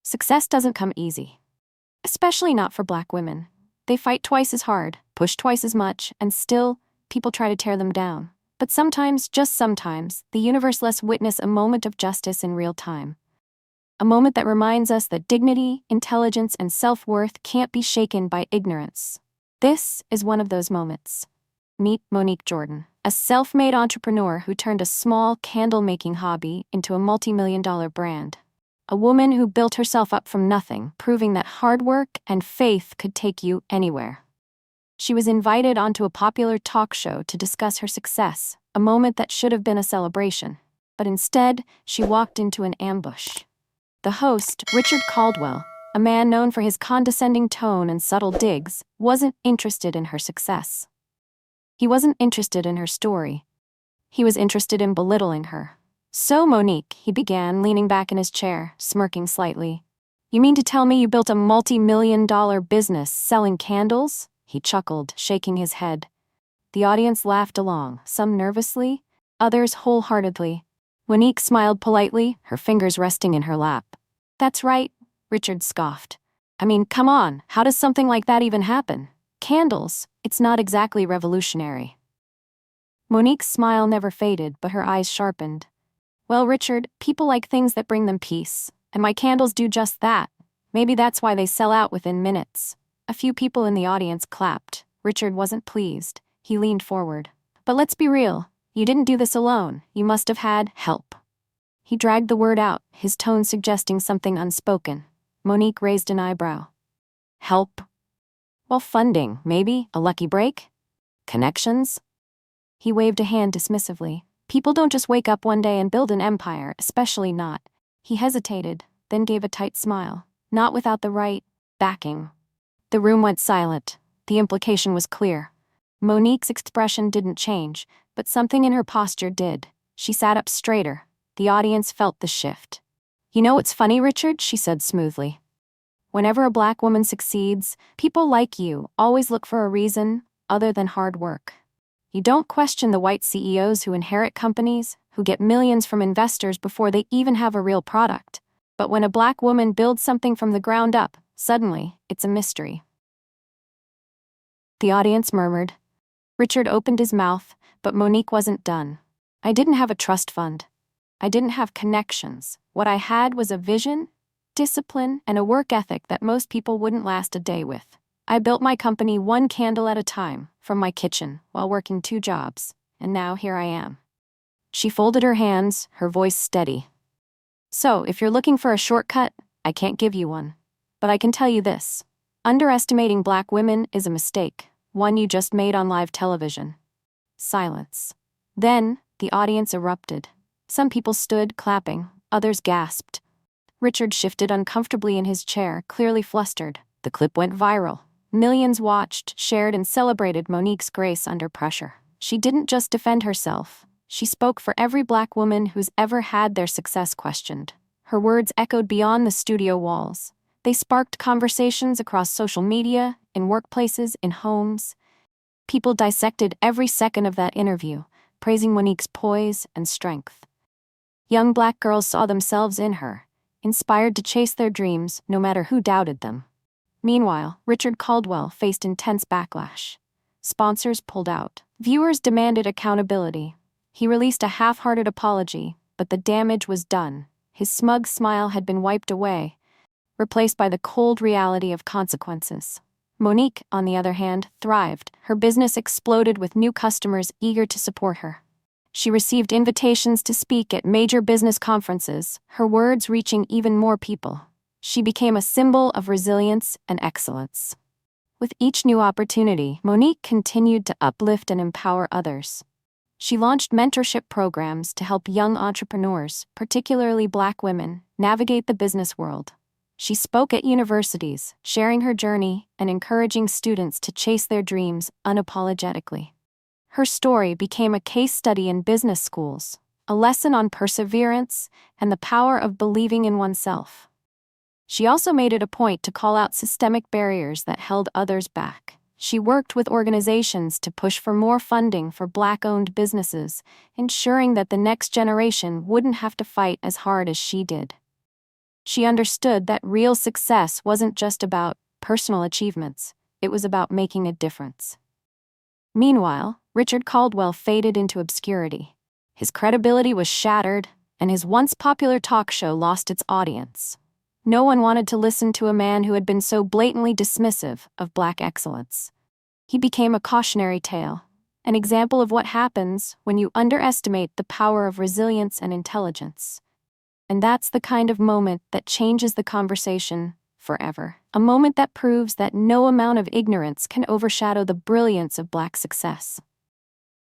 Success doesn't come easy. Especially not for Black women. They fight twice as hard, push twice as much, and still, people try to tear them down. But sometimes, just sometimes, the universe lets witness a moment of justice in real time. A moment that reminds us that dignity, intelligence, and self-worth can't be shaken by ignorance. This is one of those moments. Meet Monique Jordan, a self-made entrepreneur who turned a small candle-making hobby into a multi-million-dollar brand. A woman who built herself up from nothing, proving that hard work and faith could take you anywhere. She was invited onto a popular talk show to discuss her success, a moment that should have been a celebration. But instead, she walked into an ambush. The host, Richard Caldwell, a man known for his condescending tone and subtle digs, wasn't interested in her success. He wasn't interested in her story. He was interested in belittling her. "So, Monique," he began, leaning back in his chair, smirking slightly. "You mean to tell me you built a multi-million-dollar business selling candles?" He chuckled, shaking his head. The audience laughed along, some nervously, others wholeheartedly. Monique smiled politely, her fingers resting in her lap. "That's right," Richard scoffed. "I mean, come on, how does something like that even happen? Candles, it's not exactly revolutionary." Monique's smile never faded, but her eyes sharpened. "Well, Richard, people like things that bring them peace, and my candles do just that. Maybe that's why they sell out within minutes." A few people in the audience clapped. Richard wasn't pleased. He leaned forward. "But let's be real. You didn't do this alone. You must have had help." He dragged the word out, his tone suggesting something unspoken. Monique raised an eyebrow. "Help? Well, funding, maybe? A lucky break? Connections?" He waved a hand dismissively. "People don't just wake up one day and build an empire, especially not." He hesitated, then gave a tight smile. "Not without the right backing." The room went silent. The implication was clear. Monique's expression didn't change, but something in her posture did. She sat up straighter. The audience felt the shift. "You know what's funny, Richard?" she said smoothly. "Whenever a Black woman succeeds, people like you always look for a reason other than hard work. You don't question the white CEOs who inherit companies, who get millions from investors before they even have a real product. But when a Black woman builds something from the ground up, suddenly, it's a mystery." The audience murmured. Richard opened his mouth, but Monique wasn't done. "I didn't have a trust fund. I didn't have connections. What I had was a vision, discipline, and a work ethic that most people wouldn't last a day with. I built my company one candle at a time, from my kitchen, while working 2 jobs, and now here I am." She folded her hands, her voice steady. "So, if you're looking for a shortcut, I can't give you one. But I can tell you this. Underestimating Black women is a mistake, one you just made on live television." Silence. Then, the audience erupted. Some people stood, clapping, others gasped. Richard shifted uncomfortably in his chair, clearly flustered. The clip went viral. Millions watched, shared, and celebrated Monique's grace under pressure. She didn't just defend herself. She spoke for every Black woman who's ever had their success questioned. Her words echoed beyond the studio walls. They sparked conversations across social media, in workplaces, in homes. People dissected every second of that interview, praising Monique's poise and strength. Young Black girls saw themselves in her, inspired to chase their dreams no matter who doubted them. Meanwhile, Richard Caldwell faced intense backlash. Sponsors pulled out. Viewers demanded accountability. He released a half-hearted apology, but the damage was done. His smug smile had been wiped away, replaced by the cold reality of consequences. Monique, on the other hand, thrived. Her business exploded with new customers eager to support her. She received invitations to speak at major business conferences, her words reaching even more people. She became a symbol of resilience and excellence. With each new opportunity, Monique continued to uplift and empower others. She launched mentorship programs to help young entrepreneurs, particularly Black women, navigate the business world. She spoke at universities, sharing her journey and encouraging students to chase their dreams unapologetically. Her story became a case study in business schools, a lesson on perseverance and the power of believing in oneself. She also made it a point to call out systemic barriers that held others back. She worked with organizations to push for more funding for Black-owned businesses, ensuring that the next generation wouldn't have to fight as hard as she did. She understood that real success wasn't just about personal achievements, it was about making a difference. Meanwhile, Richard Caldwell faded into obscurity. His credibility was shattered, and his once popular talk show lost its audience. No one wanted to listen to a man who had been so blatantly dismissive of Black excellence. He became a cautionary tale, an example of what happens when you underestimate the power of resilience and intelligence. And that's the kind of moment that changes the conversation forever. A moment that proves that no amount of ignorance can overshadow the brilliance of Black success.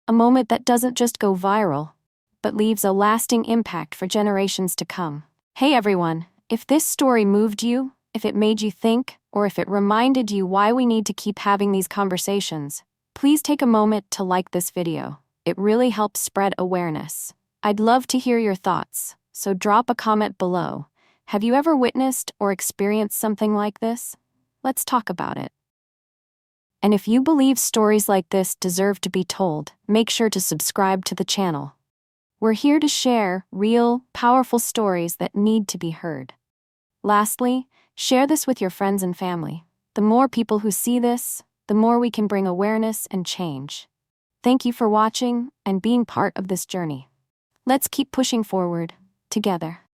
A moment that doesn't just go viral, but leaves a lasting impact for generations to come. Hey everyone, if this story moved you, if it made you think, or if it reminded you why we need to keep having these conversations, please take a moment to like this video. It really helps spread awareness. I'd love to hear your thoughts, so drop a comment below. Have you ever witnessed or experienced something like this? Let's talk about it. And if you believe stories like this deserve to be told, make sure to subscribe to the channel. We're here to share real, powerful stories that need to be heard. Lastly, share this with your friends and family. The more people who see this, the more we can bring awareness and change. Thank you for watching and being part of this journey. Let's keep pushing forward, together.